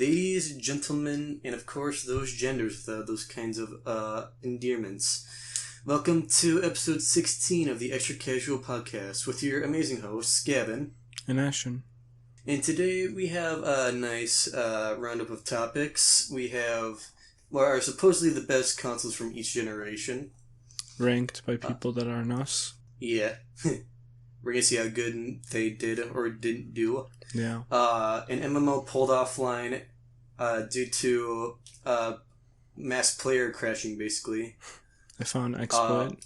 ladies, gentlemen, and of course those genders without those kinds of endearments. Welcome to episode 16 of the ExtraCasual podcast with your amazing hosts, Gavin and Ashton. And today we have a nice roundup of topics. We have what are supposedly the best consoles from each generation. Ranked by people that aren't us. Yeah. We're going to see how good they did or didn't do. Yeah. An MMO pulled offline due to mass player crashing, basically. I found exploit.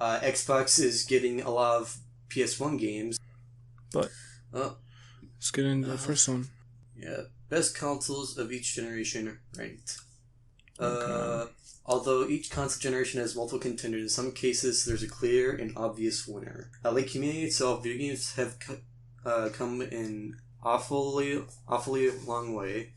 Xbox is getting a lot of PS1 games. But let's get into the first one. Yeah. Best consoles of each generation ranked. Okay. Although each console generation has multiple contenders, in some cases there's a clear and obvious winner. Like community itself, video games have come in awfully long way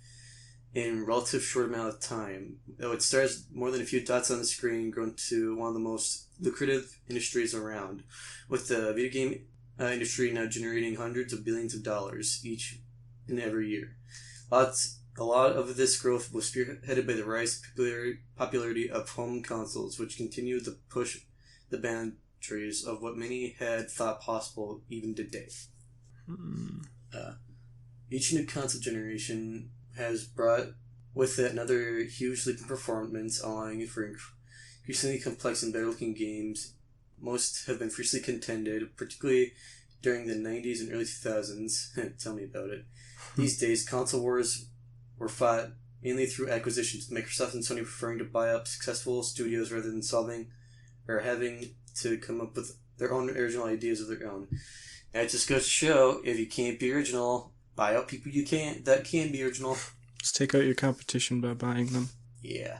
in a relative short amount of time. Though it starts more than a few dots on the screen, grown to one of the most lucrative industries around, with the video game industry now generating hundreds of billions of dollars each and every year. A lot of this growth was spearheaded by the rise of popularity of home consoles, which continued to push the boundaries of what many had thought possible even today. Each new console generation has brought with it another huge leap in performance, allowing for increasingly complex and better-looking games. Most have been fiercely contended, particularly during the 90s and early 2000s. Tell me about it. These days, console wars were fought mainly through acquisitions, with Microsoft and Sony preferring to buy up successful studios rather than solving or having to come up with their own original ideas of their own. And it just goes to show, if you can't be original, buy out people that can be original. Just take out your competition by buying them. Yeah.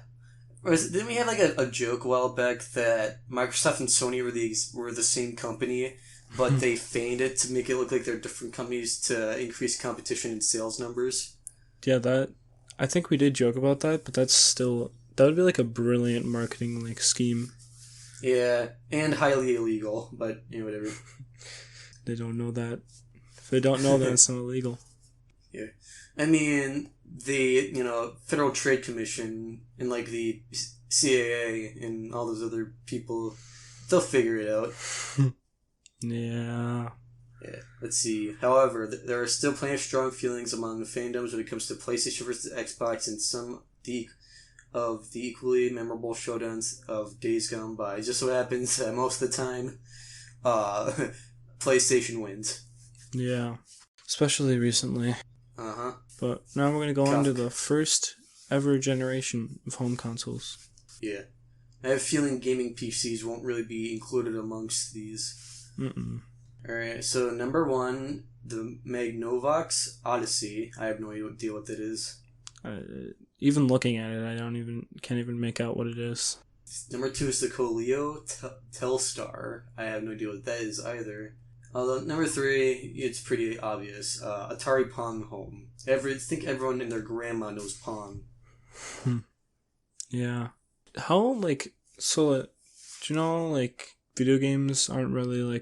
Didn't we have like a joke a while back that Microsoft and Sony were the same company, but they feigned it to make it look like they're different companies to increase competition in sales numbers? Yeah, I think we did joke about that, but that would be like a brilliant marketing scheme. Yeah, and highly illegal, but whatever. They don't know that. If they don't know that, it's not illegal. Yeah. I mean, the, Federal Trade Commission and, the CAA and all those other people, they'll figure it out. Yeah. Yeah. Let's see. However, there are still plenty of strong feelings among the fandoms when it comes to PlayStation versus Xbox and some of the equally memorable showdowns of days gone by. It just so happens that most of the time, PlayStation wins. Yeah. Especially recently. Uh-huh. But now we're going to go into the first ever generation of home consoles. Yeah. I have a feeling gaming PCs won't really be included amongst these. Alright, so number 1, the Magnavox Odyssey. I have no idea what that is. Even looking at it, I can't even make out what it is. Number 2 is the Coolio Telstar. I have no idea what that is either. Although number 3, it's pretty obvious. Atari Pong Home. I think everyone and their grandma knows Pong. Yeah. How do you know video games aren't really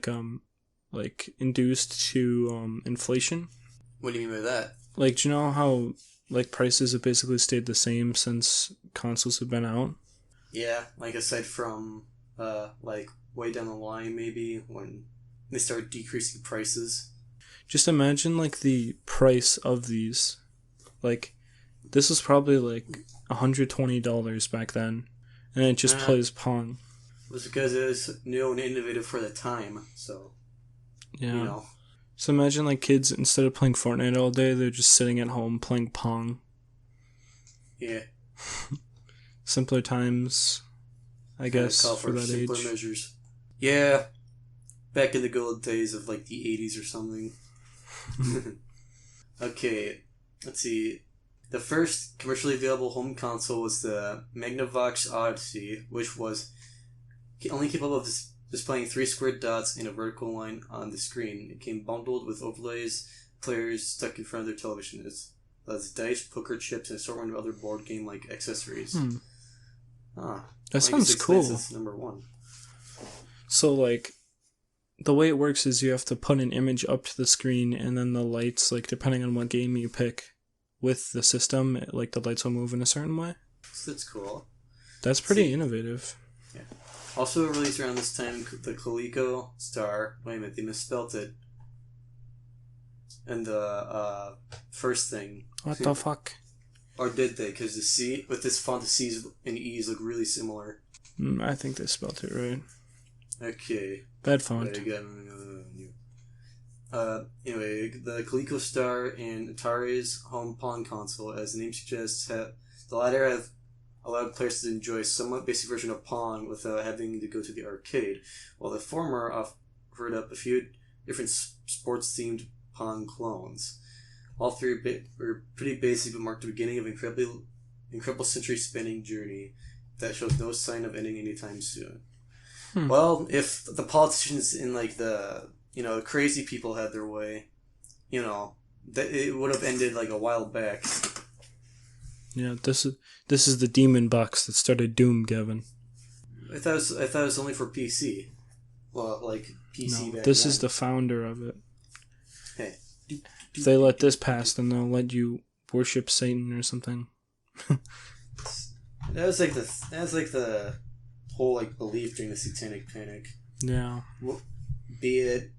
induced to inflation? What do you mean by that? Do you know how prices have basically stayed the same since consoles have been out? Yeah, aside from way down the line maybe when they start decreasing prices. Just imagine the price of these. This was probably $120 back then, and it just plays Pong. It was because it was new and innovative for the time, so yeah. So imagine kids, instead of playing Fortnite all day, they're just sitting at home playing Pong. Yeah. Simpler times, I guess, for that age. Simpler measures. Yeah. Back in the good old days of the 80s or something. Okay, let's see. The first commercially available home console was the Magnavox Odyssey, which was only capable of displaying 3 square dots in a vertical line on the screen. It came bundled with overlays players stuck in front of their television. That's dice, poker chips, and assortment of other board game-like accessories. That sounds cool. That's number 1. So, the way it works is you have to put an image up to the screen, and then the lights, depending on what game you pick, with the system, like the lights will move in a certain way. So that's cool. That's pretty innovative. Yeah. Also released around this time, the Coleco Star. Wait a minute, they misspelled it. And the first thing. What the fuck? Or did they? Because the C, with this font, the C's and E's look really similar. I think they spelled it right. Okay. Bad font. Anyway, the Coleco Star and Atari's home Pong console, as the name suggests, the latter have allowed players to enjoy a somewhat basic version of Pong without having to go to the arcade, while the former offered up a few different sports-themed Pong clones. All three were pretty basic, but marked the beginning of an incredible century-spanning journey that shows no sign of ending anytime soon. Well, if the politicians in the crazy people had their way, that it would have ended like a while back. Yeah, this is the demon box that started Doom, Gavin. I thought it was only for PC. Well, like PC. No, this is the founder of it. Hey. If they let this pass, then they'll let you worship Satan or something. That was like the whole belief during the Satanic Panic. Yeah. Well, be it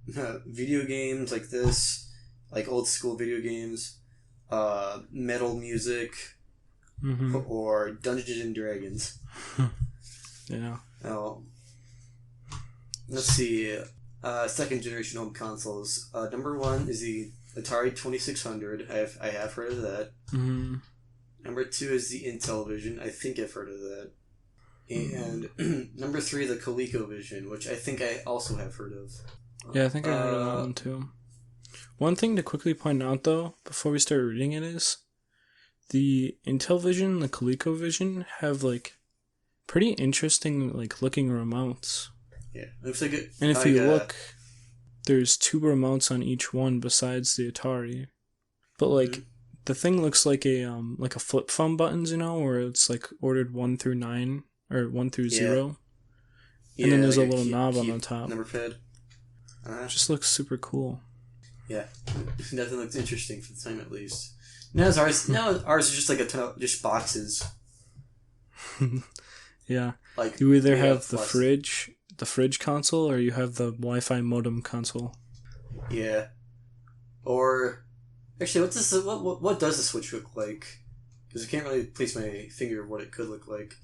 video games like this, like old school video games, metal music, or Dungeons and Dragons. Yeah. Oh. Let's see. Second generation home consoles. Number one is the Atari 2600. I have heard of that. Mm-hmm. Number two is the Intellivision. I think I've heard of that. And number three, the ColecoVision, which I think I also have heard of. Yeah, I think I heard of that one too. One thing to quickly point out, though, before we start reading it is the Intellivision and the ColecoVision have pretty interesting looking remotes. Yeah, looks like it. And if you look, there's two remotes on each one besides the Atari. But the thing looks like a flip phone buttons, where it's ordered 1 through 9 or 1 through 0. And then there's a little knob on the top. Number pad. It just looks super cool. Yeah, definitely looks interesting for the time at least. Now ours is just a ton of just boxes. Yeah. You either have the fridge console, or you have the Wi-Fi modem console. Yeah. Or actually, what does the Switch look like? Because I can't really place my finger of what it could look like.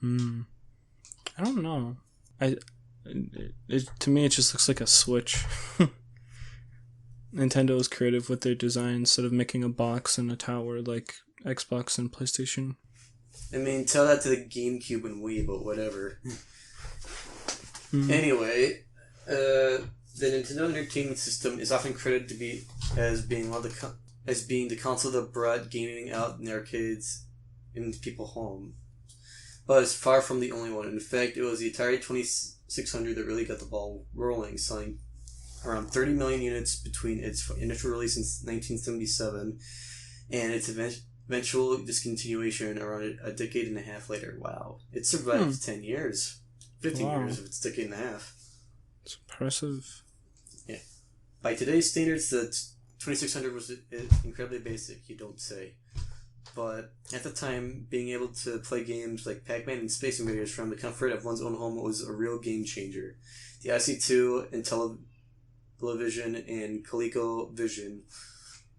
I don't know. To me, it just looks like a Switch. Nintendo is creative with their design instead of making a box and a tower like Xbox and PlayStation. I mean, tell that to the GameCube and Wii, but whatever. Anyway, the Nintendo Entertainment System is often credited as being the console that brought gaming out in the arcades into people's home. But it's far from the only one. In fact, it was the Atari 2600 that really got the ball rolling, selling around 30 million units between its initial release in 1977 and its eventual discontinuation around a decade and a half later. Wow. It survived 10 years. 15 years of its decade and a half. It's impressive. Yeah. By today's standards, the 2600 was incredibly basic, you don't say. But at the time, being able to play games like Pac-Man and Space Invaders from the comfort of one's own home was a real game changer. The IC2 and Television and ColecoVision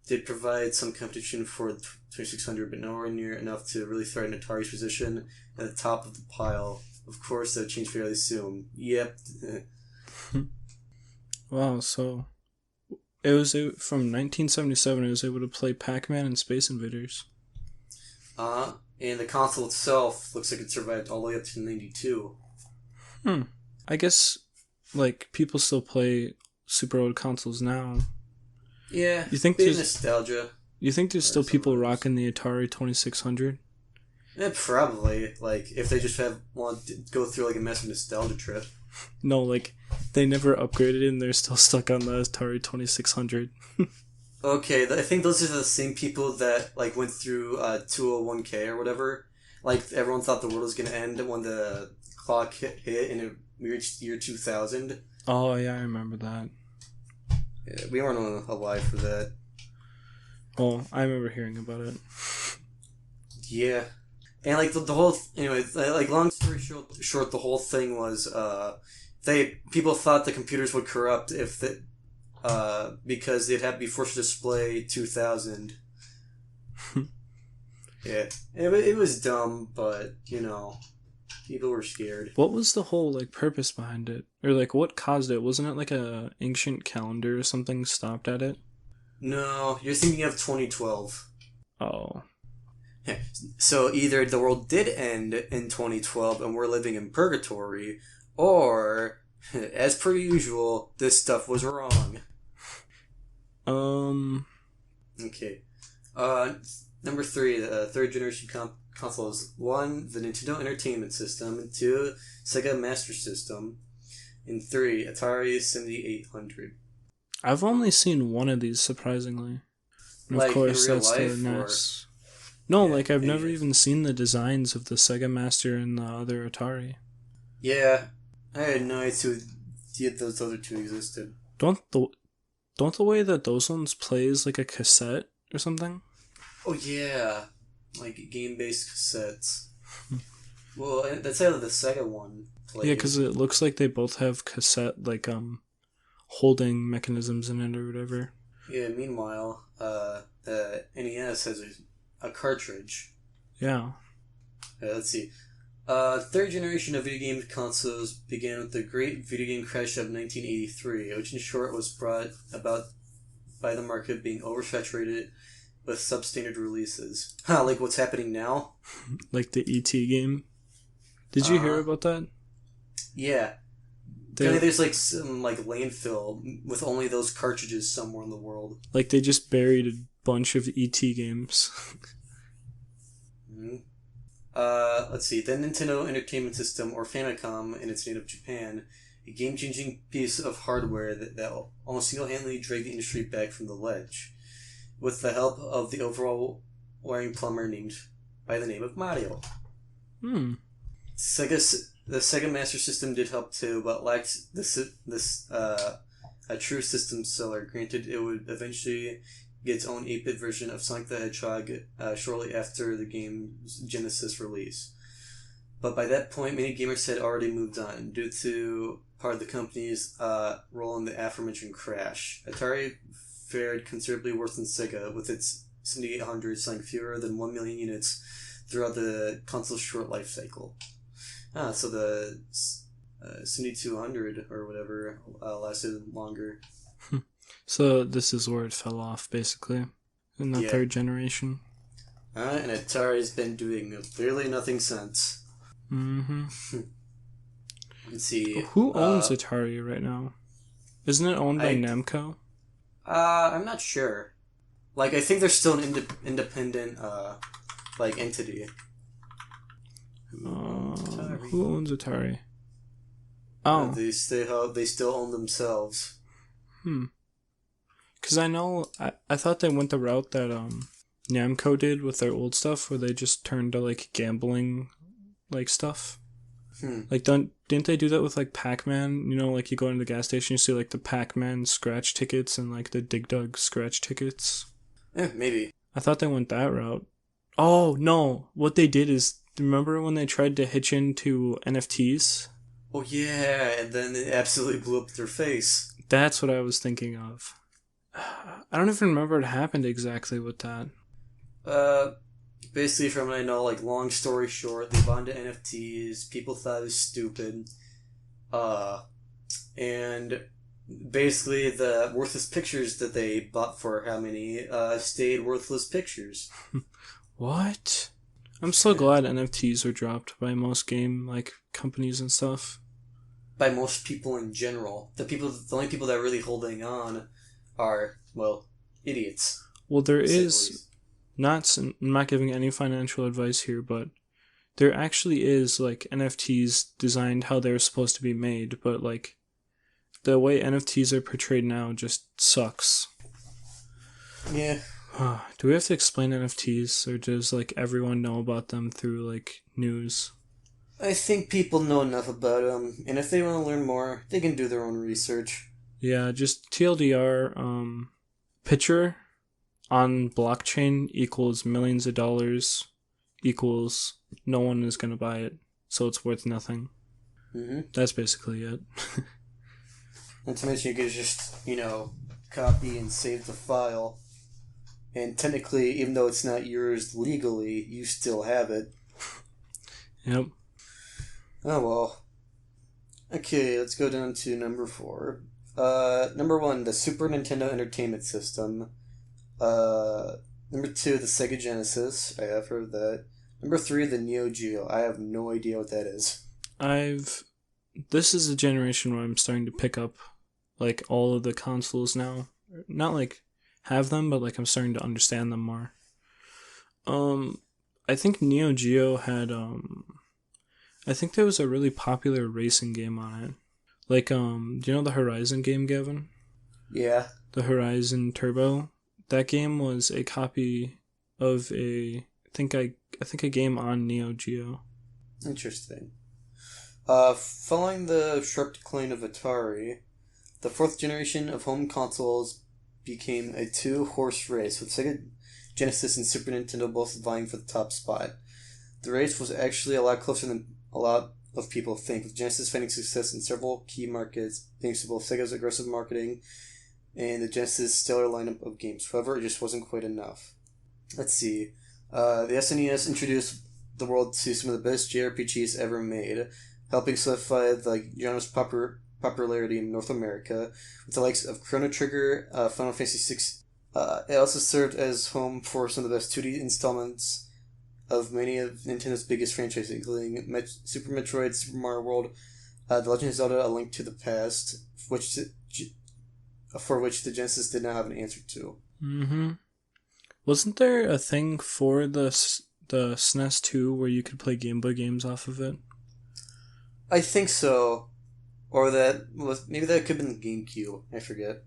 did provide some competition for the 2600, but nowhere near enough to really threaten Atari's position at the top of the pile. Of course, that would change fairly soon. Yep. Wow, so it was from 1977. It was able to play Pac-Man and Space Invaders. And the console itself looks like it survived all the way up to 92. I guess, people still play super old consoles now. Yeah, you think there's nostalgia. You think there's still people rocking the Atari 2600? Yeah, probably. If they just want to go through a massive nostalgia trip. No, they never upgraded and they're still stuck on the Atari 2600. Okay, I think those are the same people that went through 201K or whatever. Everyone thought the world was going to end when the clock hit and it reached year 2000. Oh yeah, I remember that. Yeah, we weren't alive for that. Oh, I remember hearing about it. Yeah. And like the whole anyway, like long story short, the whole thing was people thought the computers would corrupt if the because they'd have to be forced to display 2000. Yeah, it was dumb, but people were scared. What was the whole like purpose behind it, or like what caused it? Wasn't it like a ancient calendar or something stopped at it? No, you're thinking of 2012. Oh, So either the world did end in 2012 and we're living in purgatory, or, as per usual, this stuff was wrong. um, Okay. Number three, the third generation consoles. One, the Nintendo Entertainment System. And two, Sega Master System. And three, Atari 7800. I've only seen one of these surprisingly. And of Like, in course, real that's the life, or... NES. No, Yeah, like I've never anyways. even seen the designs of the Sega Master and the other Atari. Yeah, I had no idea those other two existed. Don't the don't the way that those ones plays like a cassette or something? Oh yeah, like game-based cassettes. Well, that's how the Sega one Yeah, plays. because it looks like they both have cassette like holding mechanisms in it or whatever. Yeah. Meanwhile, the NES has a cartridge. Yeah. Let's see. Third generation of video game consoles began with the Great Video Game Crash of 1983, which in short was brought about by the market being oversaturated with substandard releases. Like what's happening now? Like the ET game. Did you hear about that? Yeah. They There's like some like landfill with only those cartridges somewhere in the world. like they just buried a bunch of ET games. Mm-hmm. Let's see. The Nintendo Entertainment System, or Famicom in its native Japan, a game-changing piece of hardware that almost single-handedly dragged the industry back from the ledge, with the help of the overall wiring plumber named by the name of Mario. The Sega Master System did help too, but lacked a true system seller. Granted, it would eventually get its own 8-bit version of Sonic the Hedgehog shortly after the game's Genesis release. But by that point, many gamers had already moved on due to part of the company's role in the aforementioned crash. Atari fared considerably worse than Sega, with its 7800 selling fewer than 1 million units throughout the console's short life cycle. So the 7200 or whatever lasted longer. So this is where it fell off, basically, in the third generation. And Atari's been doing literally nothing since. Mm-hmm. Let's see. Who owns Atari right now? Isn't it owned by Namco? I'm not sure. Like, I think they're still an independent, entity. Who owns Atari? Oh. They still own themselves. Because I know, I thought they went the route that Namco did with their old stuff, where they just turned to like gambling, like stuff. Like, didn't they do that with like Pac-Man? You know, like you go into the gas station, you see like the Pac-Man scratch tickets and like the Dig Dug scratch tickets. Maybe. I thought they went that route. Oh no! What they did is, remember when they tried to hitch into NFTs? Oh yeah, and then it absolutely blew up their face. That's what I was thinking of. I don't even remember what happened exactly with that. Basically, from what I know, like, long story short, they bought into NFTs, people thought it was stupid, and basically the worthless pictures that they bought for how many, stayed worthless pictures. What? I'm so glad NFTs are dropped by most game, like, companies and stuff. By most people in general. The only people that are really holding on are, well, idiots. Well, there is, I'm not giving any financial advice here, but there actually is, like, NFTs designed how they're supposed to be made, but, like, the way NFTs are portrayed now just sucks. Yeah. Do we have to explain NFTs, or does, like, everyone know about them through, like, news? I think people know enough about them, and if they want to learn more, they can do their own research. Yeah, just TLDR, picture on blockchain equals millions of dollars equals no one is going to buy it, so it's worth nothing. Mm-hmm. That's basically it. Not to mention you could just, copy and save the file. And technically, even though it's not yours legally, you still have it. Yep. Oh well. Okay, let's go down to number 4. Number 1, the Super Nintendo Entertainment System. Number 2, the Sega Genesis. I have heard of that. Number 3, the Neo Geo. I have no idea what that is. This is a generation where I'm starting to pick up, like, all of the consoles now. Not, like, have them, but, like, I'm starting to understand them more. I think Neo Geo had, I think there was a really popular racing game on it. Like, do you know the Horizon game, Gavin? Yeah. The Horizon Turbo? That game was a copy of I think a game on Neo Geo. Interesting. Following the sharp decline of Atari, the 4th generation of home consoles became a 2-horse race, with Sega Genesis and Super Nintendo both vying for the top spot. The race was actually a lot closer than a lot of people think, with Genesis finding success in several key markets thanks to both Sega's aggressive marketing and the Genesis' stellar lineup of games. However, it just wasn't quite enough. Let's see. The SNES introduced the world to some of the best JRPGs ever made, helping solidify the genre's popularity in North America, with the likes of Chrono Trigger, Final Fantasy VI. It also served as home for some of the best 2D installments of many of Nintendo's biggest franchises, including Super Metroid, Super Mario World, The Legend of Zelda: A Link to the Past, for which the Genesis did not have an answer to. Mm-hmm. Wasn't there a thing for the SNES 2 where you could play Game Boy games off of it? I think so. Or maybe that could have been the GameCube. I forget.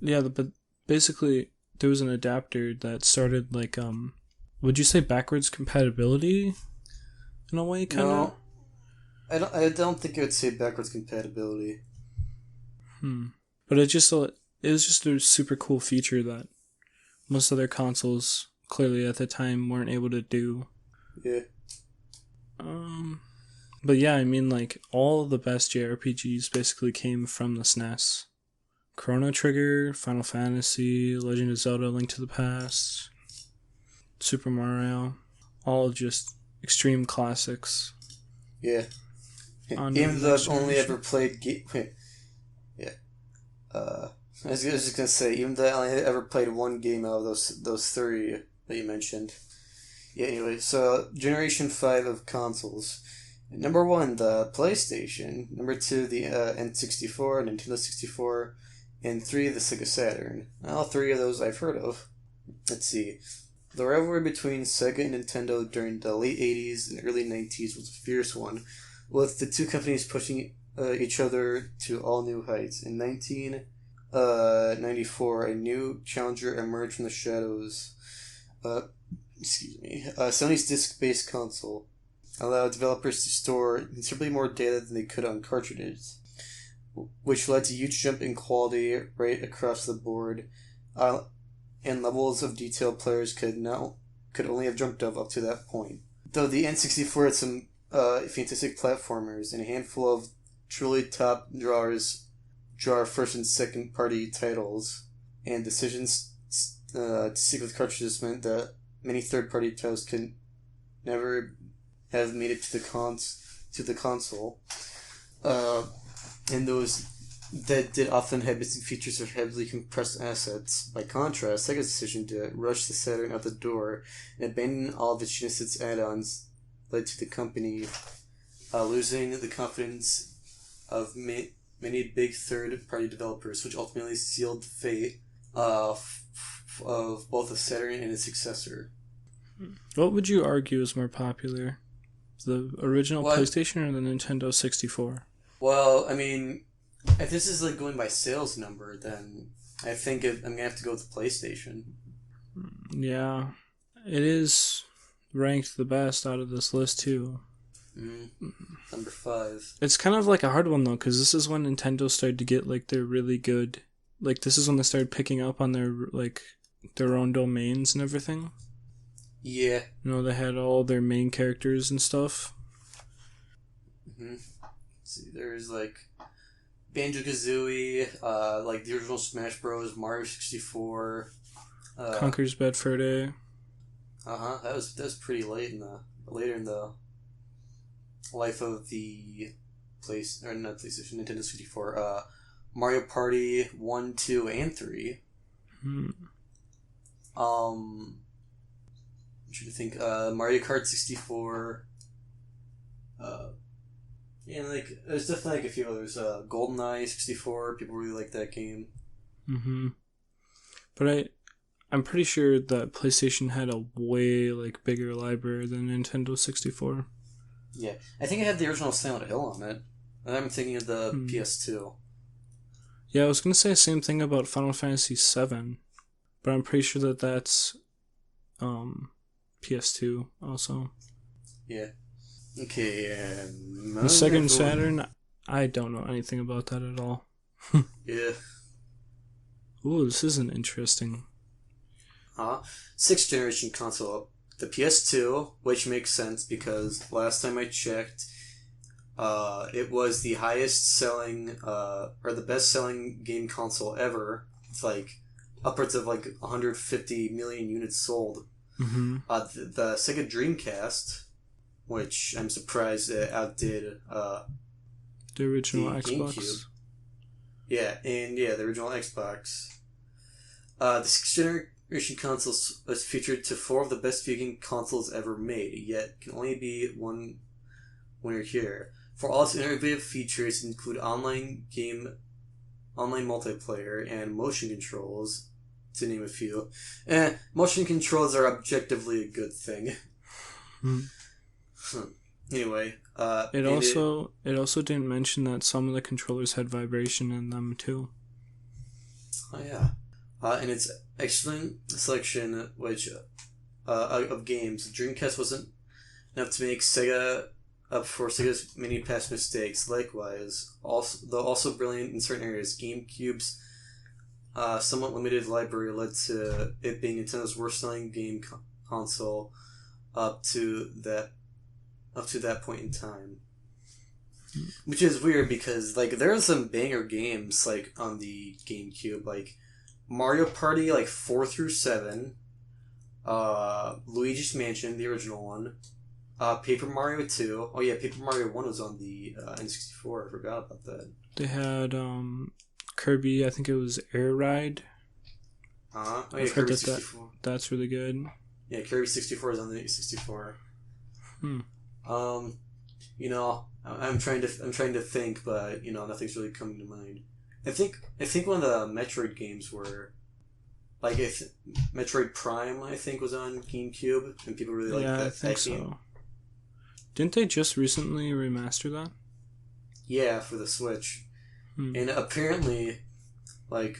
Yeah, but basically there was an adapter that started like would you say backwards compatibility in a way, kind of? No, I don't think I would say backwards compatibility. But it was just a super cool feature that most other consoles clearly at the time weren't able to do. Yeah. But yeah, I mean, like, all of the best JRPGs basically came from the SNES. Chrono Trigger, Final Fantasy, Legend of Zelda: Link to the Past, Super Mario, all just extreme classics. Yeah. Even though I've only ever played yeah. I was just gonna say, even though I only ever played one game out of those 3 that you mentioned. Yeah. Anyway, so Generation 5 of consoles. Number 1, the PlayStation. Number 2, the N64, Nintendo 64, and 3, the Sega Saturn. All 3 of those I've heard of. Let's see. The rivalry between Sega and Nintendo during the late 80s and early 90s was a fierce one, with the two companies pushing each other to all new heights. In 1994, a new challenger emerged from the shadows. Sony's disc-based console allowed developers to store considerably more data than they could on cartridges, which led to a huge jump in quality right across the board, and levels of detail players could only have dreamt of up to that point. Though the N64 had some fantastic platformers and a handful of truly top draw first and second party titles, and decisions to stick with cartridges meant that many third party titles could never have made it to the console, and those that did often have missing features or heavily compressed assets. By contrast, Sega's decision to rush the Saturn out the door and abandon all of its Genesis add-ons led to the company losing the confidence of many big third-party developers, which ultimately sealed the fate of both the Saturn and its successor. What would you argue is more popular? The original PlayStation or the Nintendo 64? Well, I mean, if this is like going by sales number, then I think I'm going to have to go with the PlayStation. Yeah. It is ranked the best out of this list, too. Number 5. It's kind of like a hard one, though, because this is when Nintendo started to get, like, their really good... Like, this is when they started picking up on their, like, their own domains and everything. Yeah. They had all their main characters and stuff. Mm-hmm. See, there's like Banjo-Kazooie, like the original Smash Bros, Mario 64. Conker's Bad Fur Day. That was pretty later in the life of the not PlayStation, Nintendo 64. Mario Party 1, 2, and 3. I'm trying to think. Mario Kart 64. Like there's definitely like a few others. GoldenEye 64. People really like that game. But I'm pretty sure that PlayStation had a way like bigger library than Nintendo 64. Yeah, I think it had the original Silent Hill on it. And I'm thinking of the PS2. Yeah, I was gonna say the same thing about Final Fantasy VII, but I'm pretty sure that that's PS2 also. Yeah. Okay. The Sega and Saturn, I don't know anything about that at all. Yeah. Ooh, this isn't interesting. Sixth generation console. The PS2, which makes sense because last time I checked, it was the highest selling, or the best selling game console ever. It's like upwards of like 150 million units sold. The Sega Dreamcast, which I'm surprised it outdid the original the Xbox. GameCube. The original Xbox. The sixth generation console was featured to 4 of the best video game consoles ever made, yet can only be one winner here. For all its innovative features include online multiplayer, and motion controls, to name a few. Motion controls are objectively a good thing. Anyway, it also didn't mention that some of the controllers had vibration in them too. Oh yeah, and its excellent selection, which of games, Dreamcast wasn't enough to make Sega up for Sega's many past mistakes. Likewise, also brilliant in certain areas, GameCube's somewhat limited library led to it being Nintendo's worst-selling game console up to that point in time. Which is weird because like there are some banger games like on the GameCube, like Mario Party like 4 through 7, Luigi's Mansion, the original one, Paper Mario 2. Oh yeah, Paper Mario 1 was on the N64. I forgot about that. They had Kirby, I think it was Air Ride. Oh yeah, Kirby 64. That's really good. Yeah, Kirby 64 is on the 64. I'm trying to think, but nothing's really coming to mind. I think one of the Metroid games were like Metroid Prime, I think, was on GameCube, and people really liked that. Yeah, I think so. Game. Didn't they just recently remaster that? Yeah, for the Switch. And apparently, like,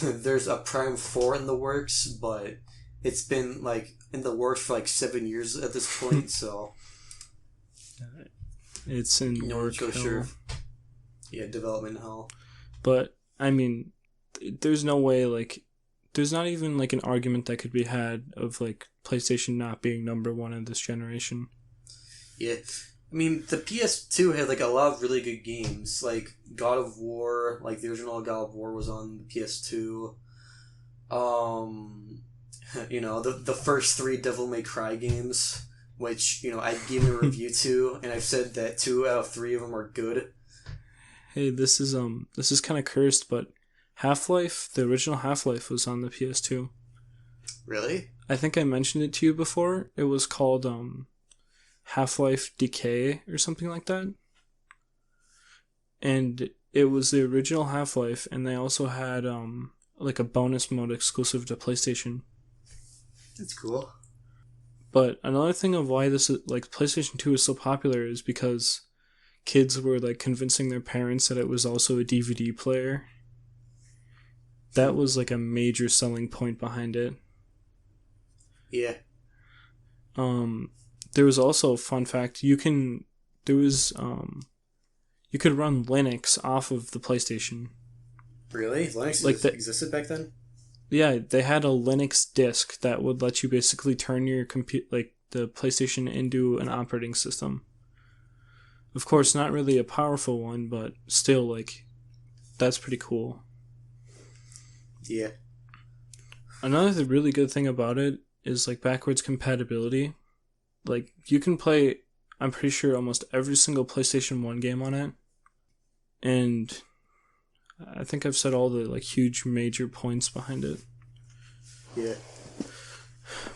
there's a Prime 4 in the works, but it's been like in the works for like 7 years at this point, so it's in work hell. Sure. Yeah, development hell. But I mean, there's no way, like, there's not even like an argument that could be had of like PlayStation not being number one in this generation. Yeah, I mean the PS2 had like a lot of really good games, like God of War, like the original God of War was on the PS2. The first 3 Devil May Cry games, which I gave a review to, and I've said that 2 out of 3 of them are good. Hey, this is kind of cursed, but Half-Life, the original Half-Life was on the PS2. Really? I think I mentioned it to you before. It was called Half-Life Decay or something like that. And it was the original Half-Life, and they also had like a bonus mode exclusive to PlayStation. That's cool. But another thing of why this is, like, PlayStation 2 is so popular is because kids were like convincing their parents that it was also a DVD player. That was like a major selling point behind it. Yeah. There was also a fun fact, you could run Linux off of the PlayStation. Really? Linux existed back then? Yeah, they had a Linux disk that would let you basically turn your the PlayStation into an operating system. Of course, not really a powerful one, but still, like, that's pretty cool. Yeah. Another really good thing about it is like backwards compatibility. Like, you can play, I'm pretty sure, almost every single PlayStation 1 game on it. And I think I've said all the like huge major points behind it. Yeah.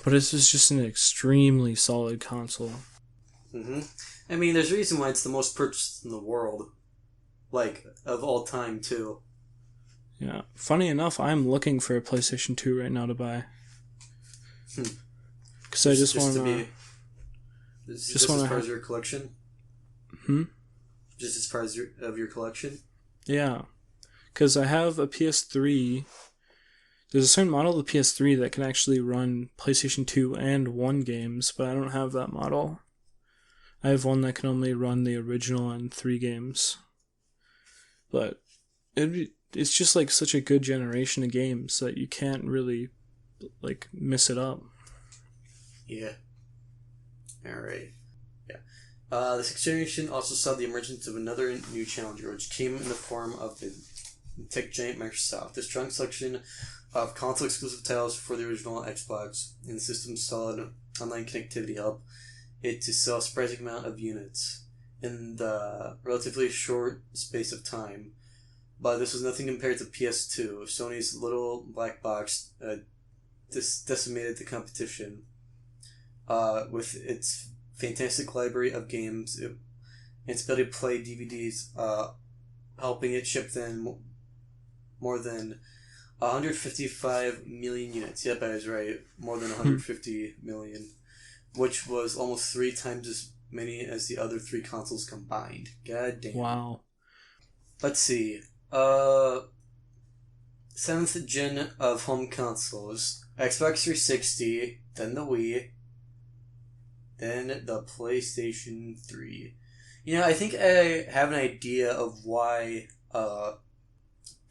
But it's just an extremely solid console. Mm-hmm. I mean, there's a reason why it's the most purchased in the world. Like, of all time, too. Yeah. Funny enough, I'm looking for a PlayStation 2 right now to buy. Because I just want to... Just as far as your collection? Hmm? Just as far as your collection? Yeah. Because I have a PS3. There's a certain model of the PS3 that can actually run PlayStation 2 and 1 games, but I don't have that model. I have one that can only run the original and 3 games. But it's just like such a good generation of games that you can't really like miss it up. Yeah. Alright. Yeah. The sixth generation also saw the emergence of another new challenger, which came in the form of the tech giant Microsoft. A strong selection of console-exclusive titles for the original Xbox and the system's solid online connectivity helped it to sell a surprising amount of units in the relatively short space of time. But this was nothing compared to PS2. Sony's little black box decimated the competition with its fantastic library of games, its ability to play DVDs, helping it ship then more than 155 million units. Yep, I was right. More than 150 million, which was almost 3 times as many as the other 3 consoles combined. God damn. Wow. Let's see. 7th gen of home consoles. Xbox 360, then the Wii, then the PlayStation 3. You know, I think I have an idea of why the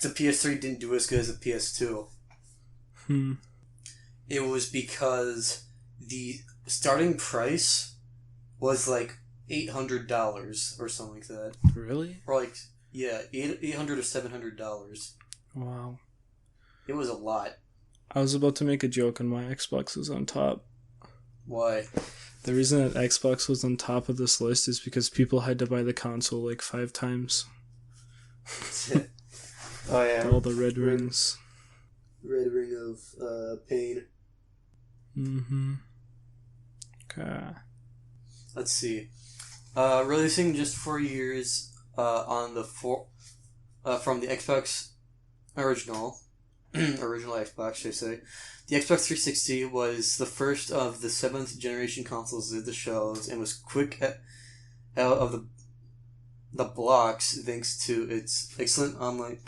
PS3 didn't do as good as the PS2. It was because the starting price was like $800 or something like that. Really? Or like, yeah, $800 or $700. Wow. It was a lot. I was about to make a joke and my Xbox was on top. Why? The reason that Xbox was on top of this list is because people had to buy the console like 5 times. Oh yeah. All the red rings. Red ring of pain. Mm-hmm. Okay. Let's see. Releasing just 4 years on the from the Xbox original Xbox, should I say. The Xbox 360 was the first of the 7th generation consoles at the shelves and was quick out of the blocks thanks to its excellent online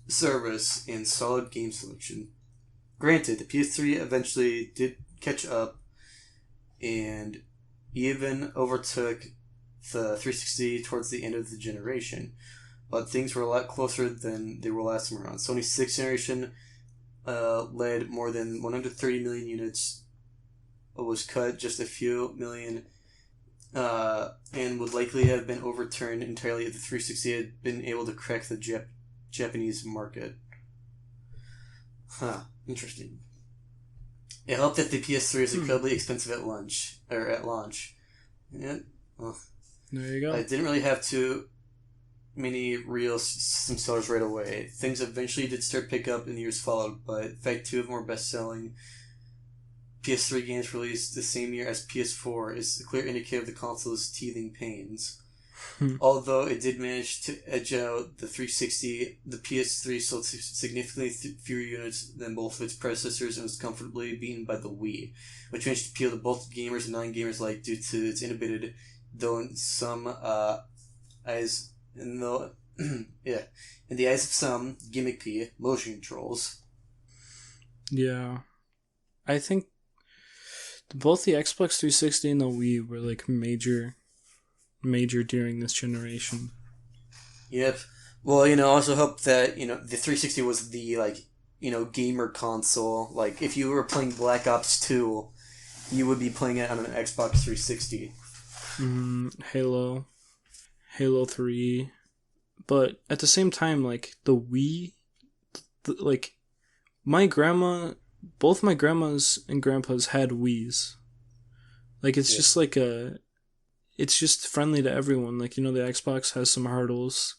service and solid game selection. Granted, the PS3 eventually did catch up and even overtook the 360 towards the end of the generation, but things were a lot closer than they were last time around. Sony's 6th generation led more than 130 million units, was cut just a few million, and would likely have been overturned entirely if the 360 had been able to crack the Japanese market. Huh, interesting. It helped that the PS3 is incredibly expensive at launch. Yeah, well, there you go. I didn't really have too many real system sellers right away. Things eventually did start pick up in the years followed, but in fact 2 of the more best-selling PS3 games released the same year as PS4 is a clear indicator of the console's teething pains. Although it did manage to edge out the 360, the PS3 sold significantly fewer units than both of its predecessors and was comfortably beaten by the Wii, which managed to appeal to both gamers and non-gamers alike due to its innovative, though in some eyes, in the eyes of some, gimmicky motion controls. Yeah. I think both the Xbox 360 and the Wii were like major during this generation. Yep. Well, also helped that, the 360 was the, gamer console. Like if you were playing Black Ops 2, you would be playing it on an Xbox 360. Halo 3. But at the same time, like the Wii, like my grandma, both my grandmas and grandpas had Wiis. Like it's just like it's just friendly to everyone. Like, the Xbox has some hurdles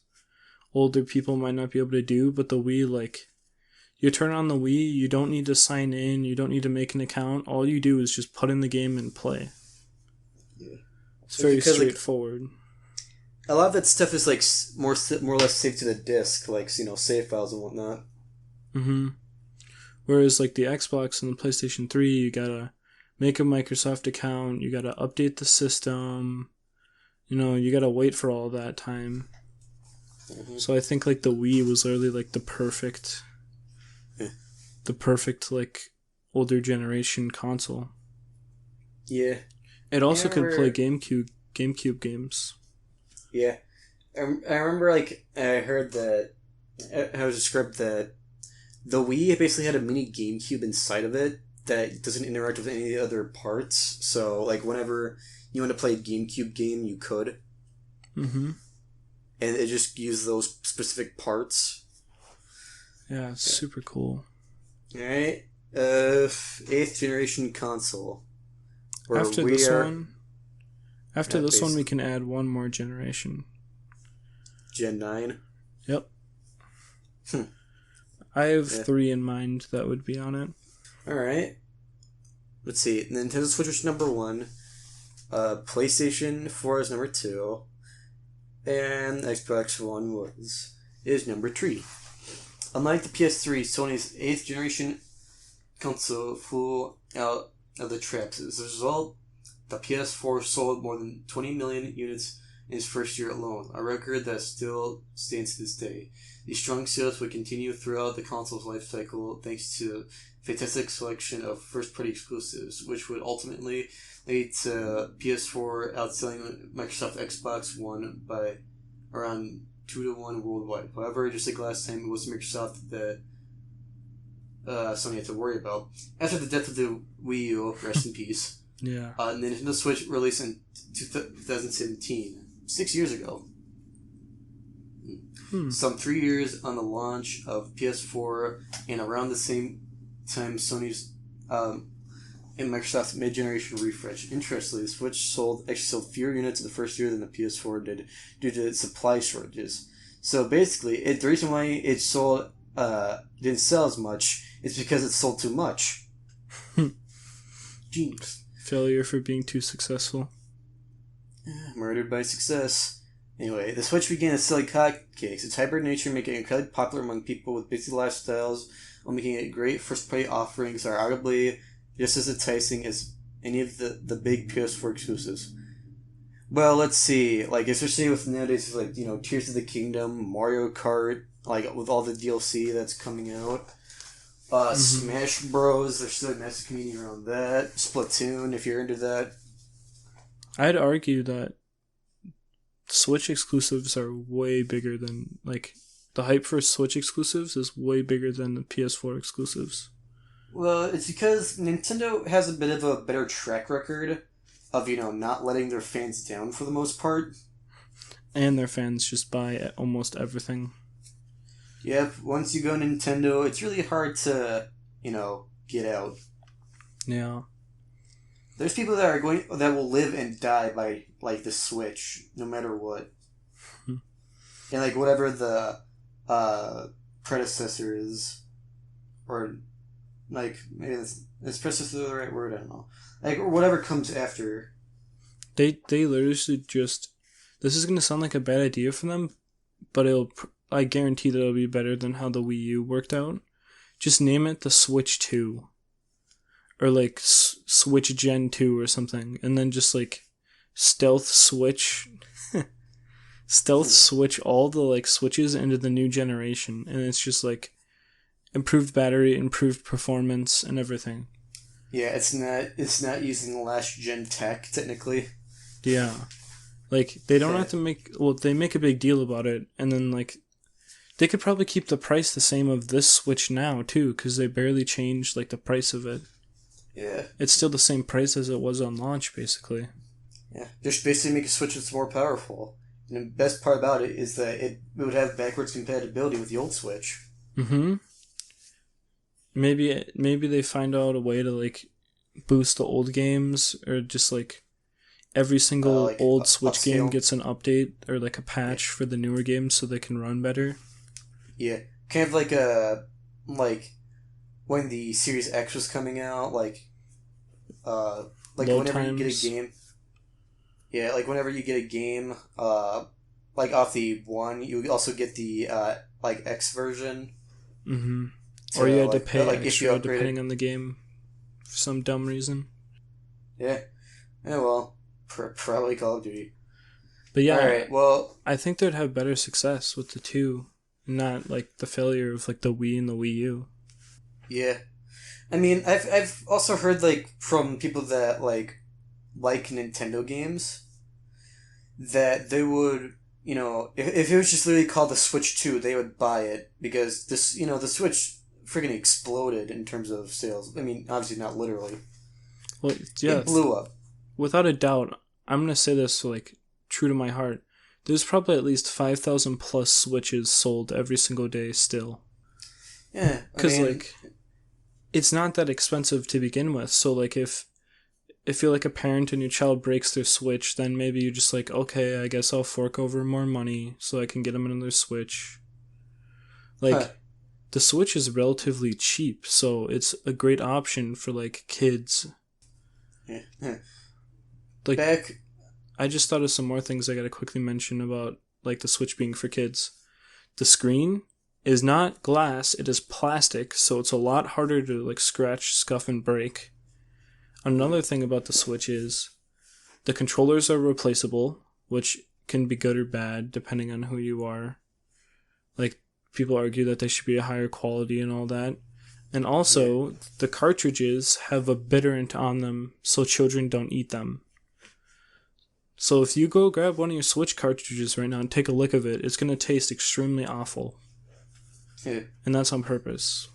older people might not be able to do, but the Wii, like, you turn on the Wii, you don't need to sign in, you don't need to make an account. All you do is just put in the game and play. Yeah. It's very straightforward. A lot of that stuff is like more or less saved to the disc, like save files and whatnot. Whereas like the Xbox and the PlayStation 3, you gotta make a Microsoft account, you gotta update the system, you gotta wait for all that time. So I think like the Wii was literally like the perfect like older generation console. Yeah. It also could play GameCube games. Yeah. I remember like I heard that I was described that the Wii basically had a mini GameCube inside of it that doesn't interact with any other parts. So like whenever you want to play a GameCube game, you could. And it just used those specific parts. Yeah, it's super cool. Alright. 8th generation console. After this one, we can add one more generation. Gen 9? Yep. I have 3 in mind that would be on it. Alright. Let's see. Nintendo Switch was number 1. PlayStation 4 is number 2. And Xbox One is number 3. Unlike the PS3, Sony's 8th generation console flew out of the traps. As a result, the PS4 sold more than 20 million units in its first year alone, a record that still stands to this day. These strong sales would continue throughout the console's life cycle thanks to a fantastic selection of first-party exclusives, which would ultimately lead to PS4 outselling Microsoft Xbox One by around 2-1 worldwide. However, just like last time, it was Microsoft that Sony had to worry about. After the death of the Wii U, rest in peace, the Nintendo Switch released in 2017, 6 years ago. Some 3 years on the launch of PS4, and around the same time Sony's and Microsoft's mid-generation refresh. Interestingly, the Switch actually sold fewer units in the first year than the PS4 did due to supply shortages. So basically, the reason why it didn't sell as much is because it sold too much. Genius. Failure for being too successful. Murdered by success. Anyway, the Switch began to sell like hotcakes. Its hybrid nature making it incredibly popular among people with busy lifestyles, while making it great first-party offerings are arguably just as enticing as any of the big PS4 exclusives. Well, let's see. Like, especially with nowadays, like, Tears of the Kingdom, Mario Kart, like, with all the DLC that's coming out. Smash Bros. There's still a massive community around that. Splatoon, if you're into that. I'd argue that Switch exclusives are way bigger than, like, the hype for Switch exclusives is way bigger than the PS4 exclusives. Well, it's because Nintendo has a bit of a better track record of, not letting their fans down for the most part. And their fans just buy almost everything. Yep, once you go Nintendo, it's really hard to, get out. Yeah. There's people that will live and die by, like, the Switch, no matter what. And, like, whatever the predecessor is, or, like, maybe is predecessor the right word? I don't know. Like, or whatever comes after. They literally just... This is going to sound like a bad idea for them, but I guarantee that it'll be better than how the Wii U worked out. Just name it the Switch 2. Or, like, Switch Gen 2 or something. And then just, like, stealth switch all the, like, switches into the new generation. And it's just, like, improved battery, improved performance, and everything. Yeah, it's not using the last gen tech, technically. Yeah. Like, they don't have to they make a big deal about it, and then, like, They could probably keep the price the same of this Switch now too, because they barely changed like the price of it. Yeah. It's still the same price as it was on launch, basically. Yeah. Just basically make a Switch that's more powerful. And the best part about it is that it would have backwards compatibility with the old Switch. Mm-hmm. Maybe they find out a way to like boost the old games, or just like every single Like old Switch upscale. game gets an update or like a patch for the newer games so they can run better. Yeah. Kind of like when the Series X was coming out, like Load whenever times. you get a game. Yeah, like whenever you get a game, like off the one, you also get the like X version. Mm-hmm. To, Or you had to like, pay like if you extra upgrade depending it. on the game for some dumb reason. Yeah. Yeah. Well, probably Call of Duty. But yeah, All right. Well. I think they'd have better success with the two, not like the failure of like the Wii and the Wii U. Yeah. I mean, I've also heard like from people that like Nintendo games that they would, if it was just literally called the Switch 2, they would buy it because the Switch freaking exploded in terms of sales. I mean, obviously not literally. Well, yeah, It blew up. without a doubt, I'm gonna say this like true to my heart. There's probably at least 5,000 plus Switches sold every single day still. Yeah, Because like, it's not that expensive to begin with. So like, if you're like a parent and your child breaks their Switch, then maybe you're just like, okay, I guess I'll fork over more money so I can get them another Switch. Like, the Switch is relatively cheap, so it's a great option for like kids. Yeah. Like, Back. I just thought of some more things I gotta quickly mention about like the Switch being for kids. The screen is not glass, it is plastic, so it's a lot harder to like scratch, scuff, and break. Another thing about the Switch is the controllers are replaceable, which can be good or bad depending on who you are. Like, people argue that they should be a higher quality and all that. And also, the cartridges have a bitterant on them so children don't eat them. So if you go grab one of your Switch cartridges right now and take a lick of it, it's going to taste extremely awful. Yeah. And that's on purpose.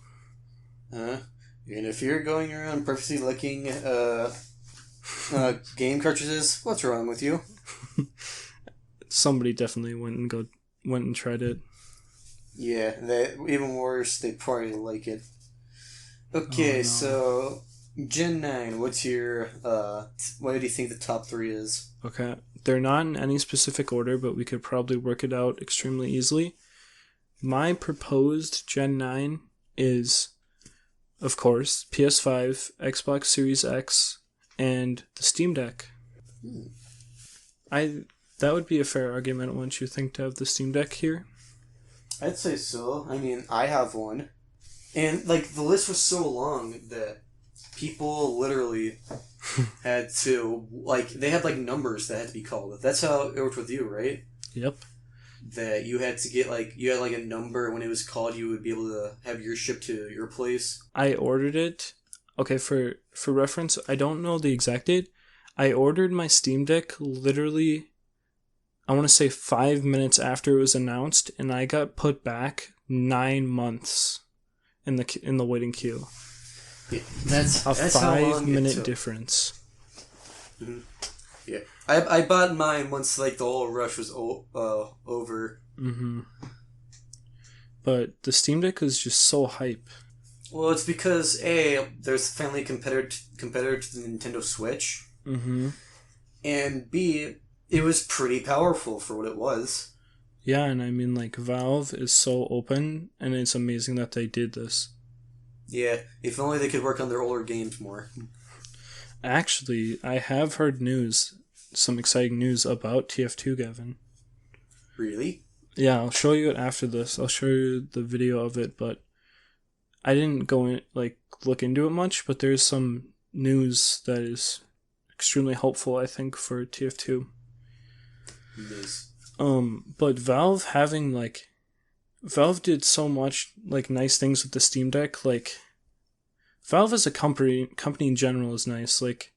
And if you're going around purposely licking game cartridges, what's wrong with you? Somebody definitely went and tried it. Yeah, even worse, they probably like it. Okay, Oh, no. So Gen 9, what's your what do you think the top 3 is? Okay. They're not in any specific order, but we could probably work it out extremely easily. My proposed Gen 9 is, of course, PS5, Xbox Series X, and the Steam Deck. That would be a fair argument, wouldn't you think, to have the Steam Deck here? I'd say so. I mean, I have one. And, like, the list was so long that people literally had to, like, they had, like, numbers that had to be called. That's how it worked with you, right? Yep. That you had to get, like, you had, like, a number. When it was called, you would be able to have yours shipped to your place. I ordered it. Okay, for reference, I don't know the exact date. I ordered my Steam Deck literally, I want to say 5 minutes after it was announced, and I got put back 9 months in the waiting queue. Yeah, that's a that's how long 5 it minute took. difference. Mm-hmm. Yeah, I bought mine once like the whole rush was over. Mm-hmm. But the Steam Deck is just so hype. Well, it's because A, there's finally a competitor to the Nintendo Switch. Mm-hmm. And B, it was pretty powerful for what it was. Yeah, and I mean, like, Valve is so open, and it's amazing that they did this. Yeah, if only they could work on their older games more. Actually, I have heard some exciting news about TF2, Gavin. Really? Yeah, I'll show you it after this. I'll show you the video of it, but I didn't go in, like, look into it much, but there's some news that is extremely helpful, I think, for TF2. Nice. But Valve did so much, like, nice things with the Steam Deck. Like, Valve as a company in general is nice. Like,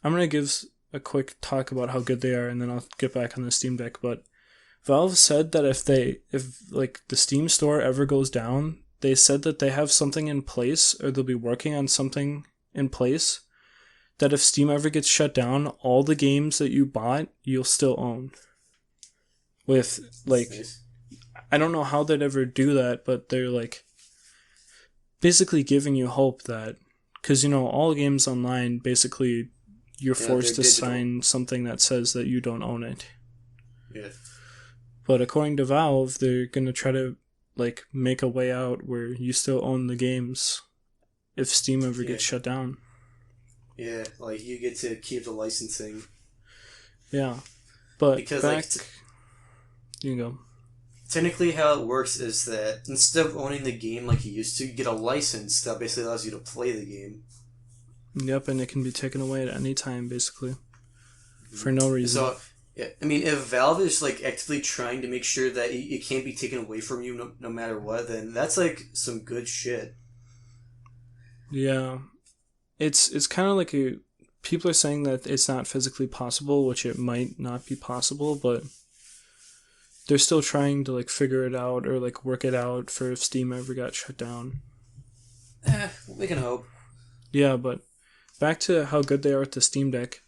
I'm gonna give a quick talk about how good they are, and then I'll get back on the Steam Deck. But Valve said that if like the Steam store ever goes down, they said that they have something in place, or they'll be working on something in place, that if Steam ever gets shut down, all the games that you bought, you'll still own. With, like, Nice. I don't know how they'd ever do that, but they're, like, basically giving you hope that, because, all games online, basically, you're forced to digital. sign something that says that you don't own it. Yeah. But according to Valve, they're going to try to, like, make a way out where you still own the games if Steam ever gets shut down. Yeah, like, you get to keep the licensing. Yeah. But because, back... you can go. Technically, how it works is that instead of owning the game like you used to, you get a license that basically allows you to play the game. Yep, and it can be taken away at any time, basically. For no reason. So, yeah, I mean, if Valve is, like, actively trying to make sure that it can't be taken away from you no matter what, then that's, like, some good shit. Yeah. It's kind of like people are saying that it's not physically possible, which it might not be possible, but they're still trying to, like, figure it out or, like, work it out for if Steam ever got shut down. We can hope. Yeah, but back to how good they are with the Steam Deck.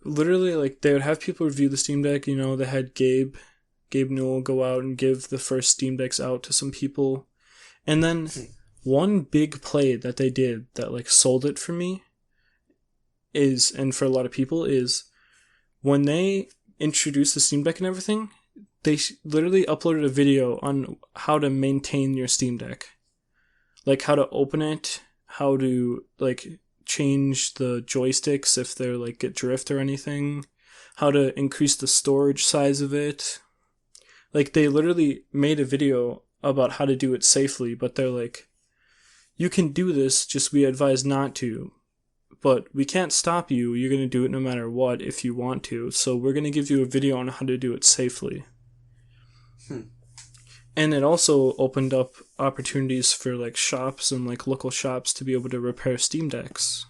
Literally, like, they would have people review the Steam Deck. They had Gabe Newell go out and give the first Steam Decks out to some people. And then one big play that they did that, like, sold it for me is, and for a lot of people, is when they introduced the Steam Deck and everything, they literally uploaded a video on how to maintain your Steam Deck. Like, how to open it, how to, like, change the joysticks if they're, like, get drift or anything, how to increase the storage size of it. Like, they literally made a video about how to do it safely, but they're like, you can do this, just we advise not to. But we can't stop you, you're going to do it no matter what if you want to, so we're going to give you a video on how to do it safely. And it also opened up opportunities for, like, shops and, like, local shops to be able to repair Steam Decks.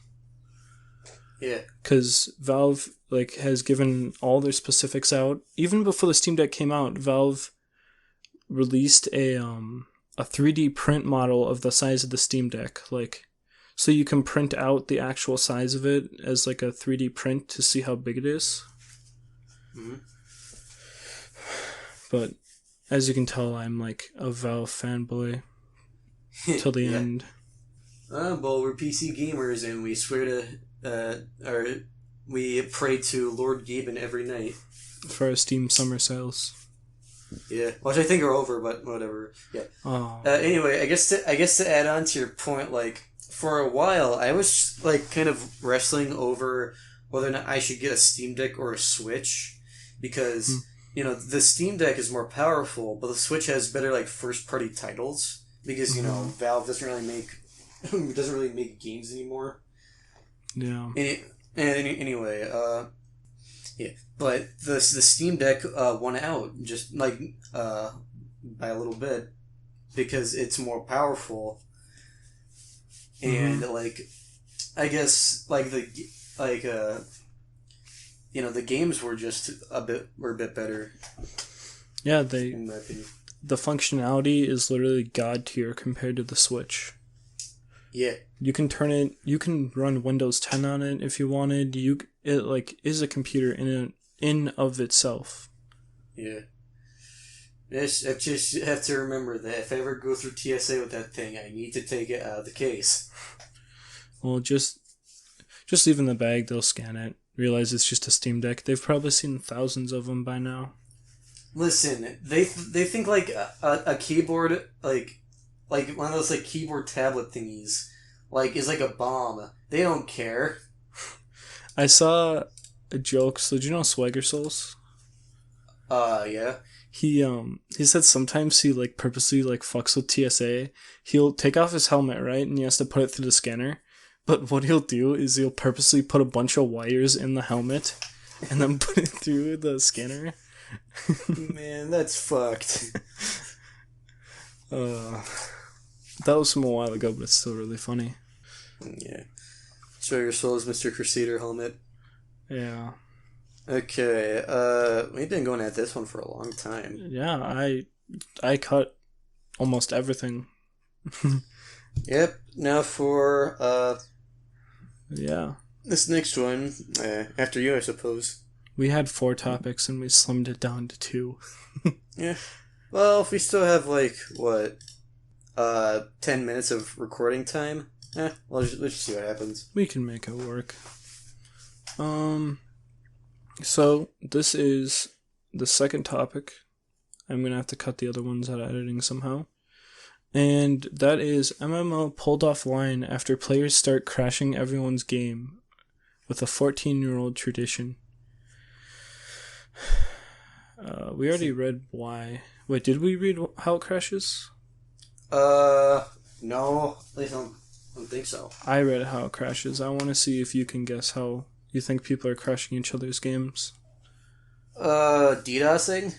Yeah. Because Valve, like, has given all their specifics out. Even before the Steam Deck came out, Valve released a 3D print model of the size of the Steam Deck. Like, so you can print out the actual size of it as, like, a 3D print to see how big it is. Mm-hmm. But as you can tell, I'm, like, a Valve fanboy till the end. Well, we're PC gamers, and we swear to, we pray to Lord Gaben every night. For our Steam summer sales. Yeah, which I think are over, but whatever. Yeah. Oh. Anyway, I guess to add on to your point, like, for a while, I was, like, kind of wrestling over whether or not I should get a Steam Deck or a Switch, because the Steam Deck is more powerful, but the Switch has better, like, first-party titles, because, Valve doesn't really make games anymore. Yeah. Anyway, yeah, but the Steam Deck won out, just, like, by a little bit, because it's more powerful, and, like, I guess, like, the games were just a bit better. Yeah, in my opinion. The functionality is literally god tier compared to the Switch. Yeah. You can run Windows 10 on it if you wanted. It, like, is a computer in of itself. Yeah. I just have to remember that if I ever go through TSA with that thing, I need to take it out of the case. Well, just leave it in the bag, they'll scan it. Realize it's just a Steam Deck. They've probably seen thousands of them by now. Listen, they think, like, a keyboard, like one of those, like, keyboard tablet thingies, like, is like a bomb. They don't care. I saw a joke. So did you know Swagger Souls? Yeah. He said sometimes he, like, purposely, like, fucks with TSA. He'll take off his helmet, right, and he has to put it through the scanner. But what he'll do is he'll purposely put a bunch of wires in the helmet and then put it through the scanner. Man, that's fucked. That was from a while ago, but it's still really funny. Yeah. Show your souls, Mr. Crusader helmet. Yeah. Okay, we've been going at this one for a long time. Yeah, I cut almost everything. Yep. Now for Yeah. this next one, after you, I suppose. We had 4 topics and we slimmed it down to 2. Yeah. Well, if we still have like what, 10 minutes of recording time, well, let's just see what happens. We can make it work. So this is the second topic. I'm gonna have to cut the other ones out of editing somehow. And that is MMO pulled offline after players start crashing everyone's game with a 14-year-old tradition. We already read why. Wait, did we read how it crashes? No, at least I don't think so. I read how it crashes. I want to see if you can guess how you think people are crashing each other's games. DDoSing?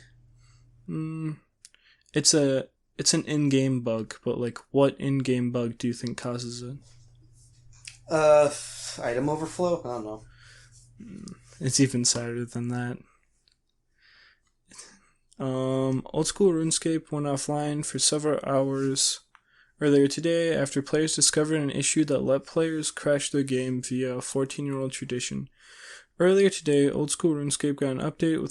It's an in-game bug, but like what in-game bug do you think causes it? Item overflow? I don't know. It's even sadder than that. Old school RuneScape went offline for several hours earlier today after players discovered an issue that let players crash their game via a 14-year-old tradition. Earlier today, Old School RuneScape got an update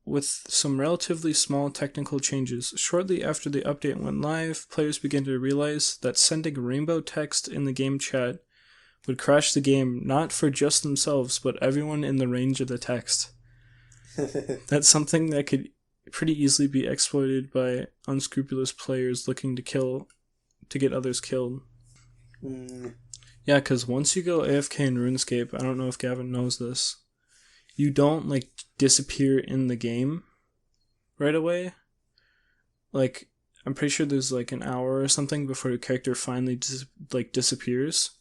with some relatively small technical changes. Shortly after the update went live, players began to realize that sending rainbow text in the game chat would crash the game not for just themselves, but everyone in the range of the text. That's something that could pretty easily be exploited by unscrupulous players looking to get others killed. Yeah, because once you go AFK in RuneScape, I don't know if Gavin knows this, you don't like disappear in the game right away. Like, I'm pretty sure there's like an hour or something before your character finally disappears.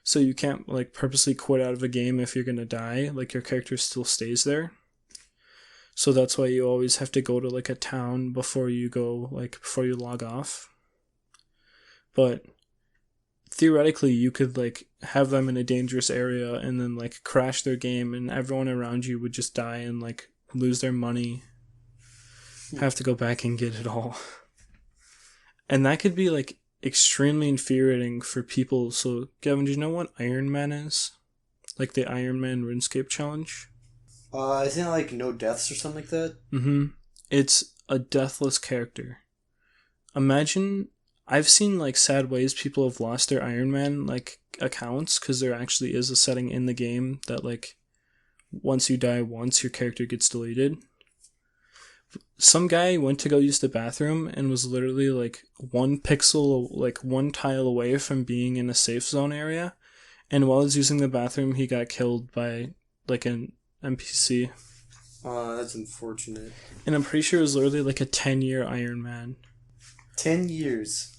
So you can't like purposely quit out of a game if you're gonna die. Like your character still stays there. So that's why you always have to go to like a town before you log off. But theoretically, you could like have them in a dangerous area and then like crash their game, and everyone around you would just die and like lose their money, have to go back and get it all. And that could be like extremely infuriating for people. So, Gavin, do you know what Iron Man is? Like the Iron Man RuneScape challenge? Isn't it like no deaths or something like that? It's a deathless character. Imagine, I've seen like sad ways people have lost their Iron Man like accounts because there actually is a setting in the game that like once you die once, your character gets deleted. Some guy went to go use the bathroom and was literally like 1 pixel, like 1 tile away from being in a safe zone area. And while he's using the bathroom, he got killed by like an NPC. That's unfortunate. And I'm pretty sure it was literally like a 10-year Iron Man. 10 years.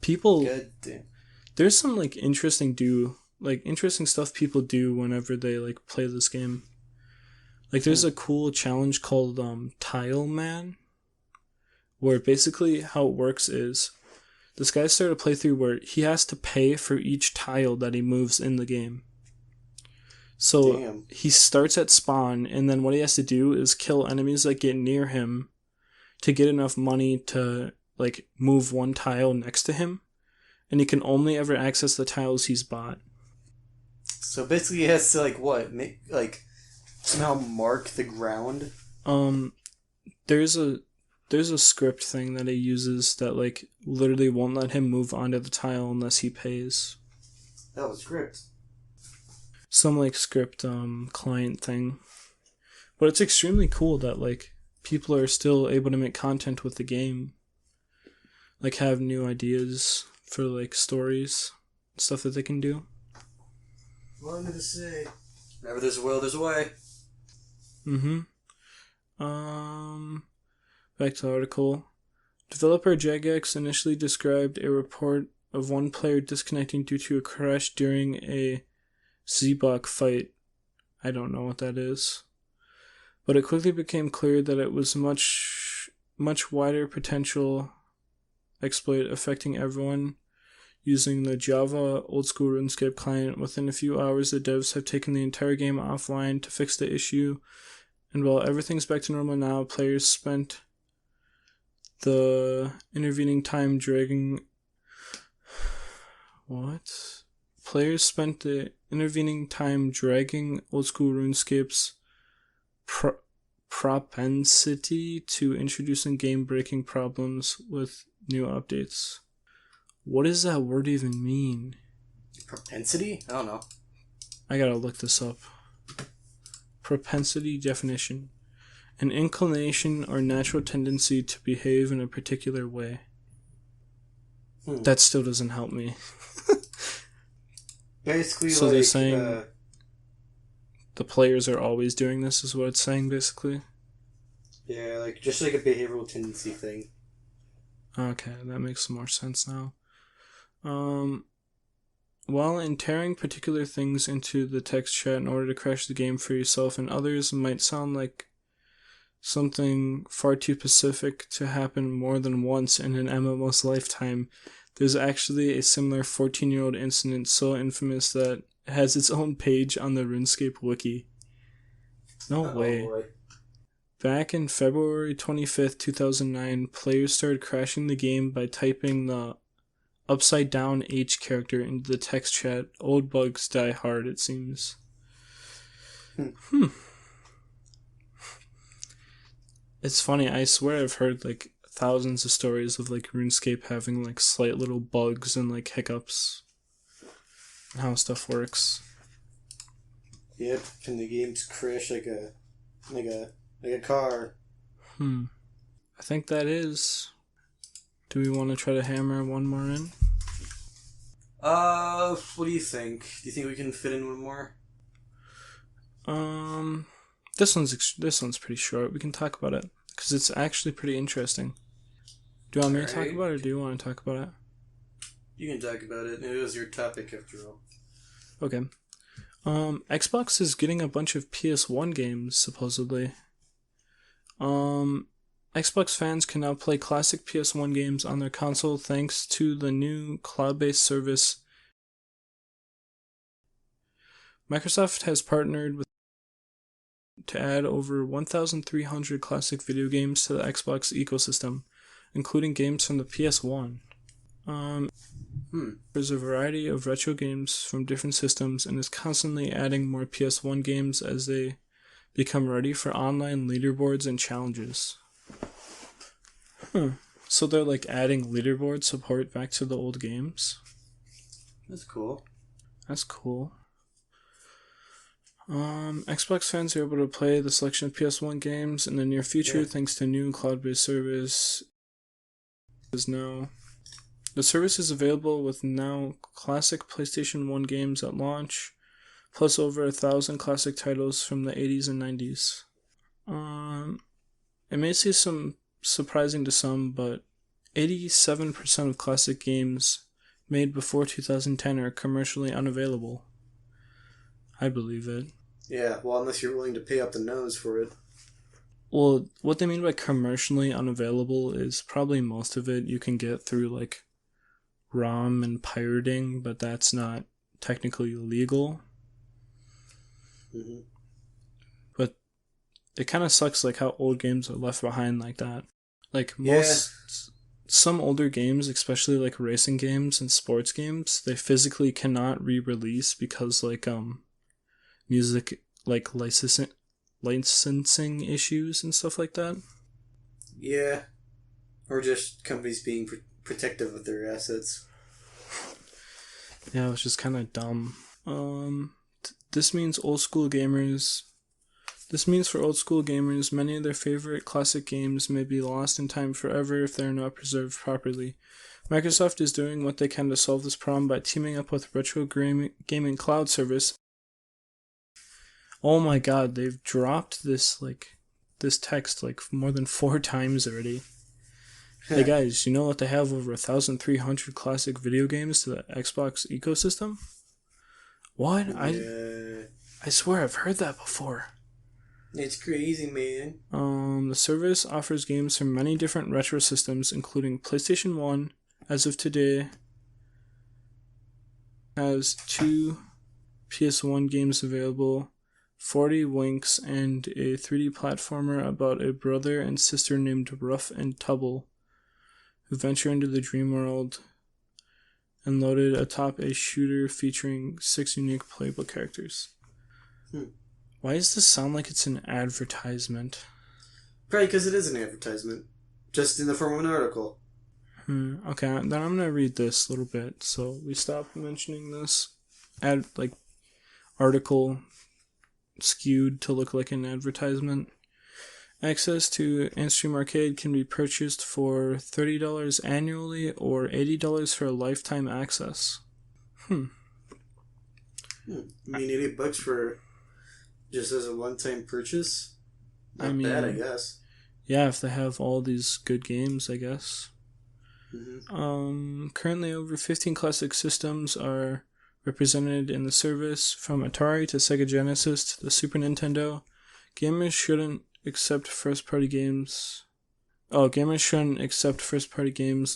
People. God damn. There's some like interesting stuff people do whenever they like play this game. Like there's a cool challenge called Tile Man, where basically how it works is this guy started a playthrough where he has to pay for each tile that he moves in the game. So he starts at spawn, and then what he has to do is kill enemies that get near him to get enough money to like move 1 tile next to him, and he can only ever access the tiles he's bought. So basically, he has to somehow mark the ground. There's a script thing that he uses that like literally won't let him move onto the tile unless he pays. That was script. Some like script client thing. But it's extremely cool that like people are still able to make content with the game. Like have new ideas for like stories, stuff that they can do. What I'm gonna say. Whenever there's a will, there's a way. Back to the article. Developer Jagex initially described a report of one player disconnecting due to a crash during a Z-Block fight. I don't know what that is. But it quickly became clear that it was much wider potential exploit affecting everyone using the Java old school RuneScape client. Within a few hours, the devs have taken the entire game offline to fix the issue. And while everything's back to normal now, players spent the intervening time dragging... What? Players spent the intervening time dragging old school RuneScape's propensity to introducing game-breaking problems with new updates. What does that word even mean? Propensity? I don't know. I gotta look this up. Propensity definition. An inclination or natural tendency to behave in a particular way. That still doesn't help me. Basically, so they're saying the players are always doing this, is what it's saying, basically? Yeah, just like a behavioral tendency thing. Okay, that makes more sense now. While entering particular things into the text chat in order to crash the game for yourself and others might sound like something far too specific to happen more than once in an MMO's lifetime, there's actually a similar 14-year-old incident so infamous that it has its own page on the RuneScape wiki. No way. Boy. Back in February 25th, 2009, players started crashing the game by typing the upside down H character into the text chat. Old bugs die hard, it seems. It's funny, I swear I've heard thousands of stories of RuneScape having slight little bugs and hiccups and how stuff works. Yep, and the games crash like a car. I think that is. Do we want to try to hammer one more in? What do you think? Do you think we can fit in one more? This one's pretty short. We can talk about it because it's actually pretty interesting. Do you want me to talk about it, or do you want to talk about it? You can talk about it. It was your topic after all. Okay. Xbox is getting a bunch of PS1 games, supposedly. Xbox fans can now play classic PS1 games on their console thanks to the new cloud-based service. Microsoft has partnered with to add over 1,300 classic video games to the Xbox ecosystem, including games from the PS1. There's a variety of retro games from different systems and is constantly adding more PS1 games as they become ready for online leaderboards and challenges. So they're adding leaderboard support back to the old games? That's cool. That's cool. Xbox fans are able to play the selection of PS1 games in the near future thanks to new cloud-based service. The service is available with now classic PlayStation 1 games at launch, plus over 1,000 classic titles from the 80s and 90s. It may seem surprising to some, but 87% of classic games made before 2010 are commercially unavailable. I believe it. Yeah, well, unless you're willing to pay up the nose for it. Well, what they mean by commercially unavailable is probably most of it you can get through ROM and pirating, but that's not technically illegal. Mm-hmm. But it kind of sucks how old games are left behind like that. Some older games, especially racing games and sports games, they physically cannot re-release because music licensing issues and stuff like that. Yeah. Or just companies being protective of their assets. Yeah, it's just kind of dumb. This means for old school gamers, many of their favorite classic games may be lost in time forever if they are not preserved properly. Microsoft is doing what they can to solve this problem by teaming up with retro gaming cloud service. Oh my god, they've dropped this text more than 4 times already. Hey guys, you know that they have over 1,300 classic video games to the Xbox ecosystem? What? Yeah. I swear I've heard that before. It's crazy, man. The service offers games from many different retro systems, including PlayStation 1, as of today, has 2 PS1 games available, 40 Winks, and a 3D platformer about a brother and sister named Ruff and Tubble who venture into the dream world, and loaded atop a shooter featuring 6 unique playable characters. Why does this sound like it's an advertisement? Probably because it is an advertisement, just in the form of an article. Okay, then I'm gonna read this a little bit. So we stopped mentioning this article skewed to look like an advertisement. Access to Antstream Arcade can be purchased for $30 annually or $80 for a lifetime access. I mean, $80 for just as a one-time purchase? Not bad, I guess. Yeah, if they have all these good games, I guess. Mm-hmm. Currently, over 15 classic systems are represented in the service, from Atari to Sega Genesis to the Super Nintendo. Gamers shouldn't accept first-party games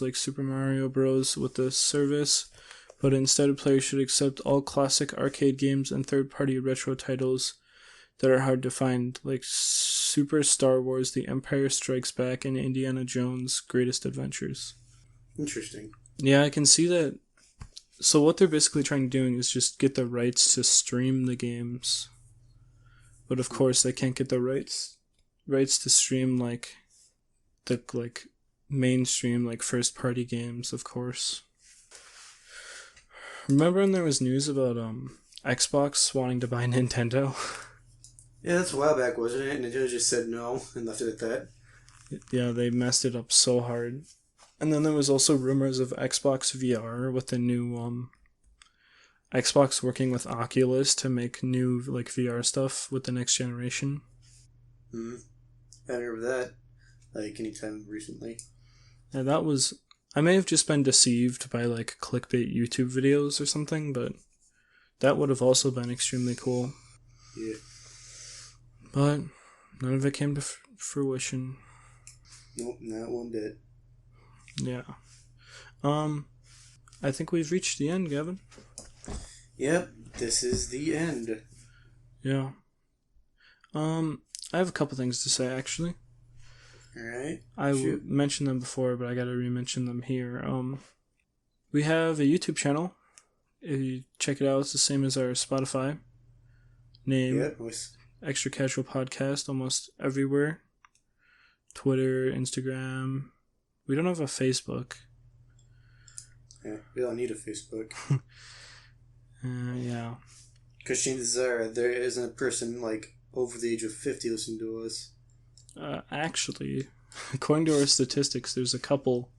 like Super Mario Bros. With the service, but instead players should accept all classic arcade games and third-party retro titles that are hard to find, like Super Star Wars, The Empire Strikes Back, and Indiana Jones' Greatest Adventures. Interesting. Yeah, I can see that. So what they're basically trying to do is just get the rights to stream the games. But of course they can't get the rights to stream the mainstream first party games, of course. Remember when there was news about Xbox wanting to buy Nintendo? Yeah, that's a while back, wasn't it? Nintendo just said no and left it at that. Yeah, they messed it up so hard. And then there was also rumors of Xbox VR with the new Xbox working with Oculus to make new VR stuff with the next generation. I remember that anytime recently. Yeah, that was... I may have just been deceived by clickbait YouTube videos or something, but that would have also been extremely cool. Yeah. But none of it came to fruition. Nope, not one bit. Yeah. I think we've reached the end, Gavin. Yep, this is the end. Yeah. I have a couple things to say, actually. Alright. I mentioned them before, but I gotta re-mention them here. We have a YouTube channel. If you check it out, it's the same as our Spotify name. Yep. ExtraCasual Podcast, almost everywhere. Twitter, Instagram. We don't have a Facebook. Yeah, we don't need a Facebook. Yeah. Because chances are there isn't a person over the age of 50 listening to us. Actually, according to our statistics, there's a couple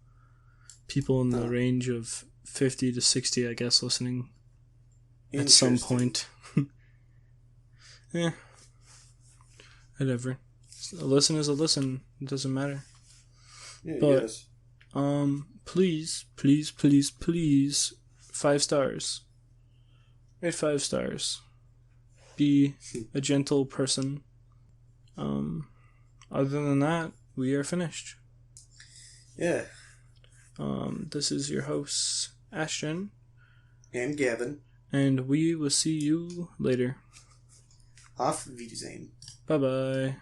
people in the range of 50 to 60, I guess, listening at some point. Yeah. Whatever. A listen is a listen. It doesn't matter. Yeah, but, yes. Please, 5 stars. Rate 5 stars. Be a gentle person. Other than that, we are finished. Yeah. This is your hosts, Ashton And Gavin. And we will see you later. Auf Wiedersehen. Bye-bye.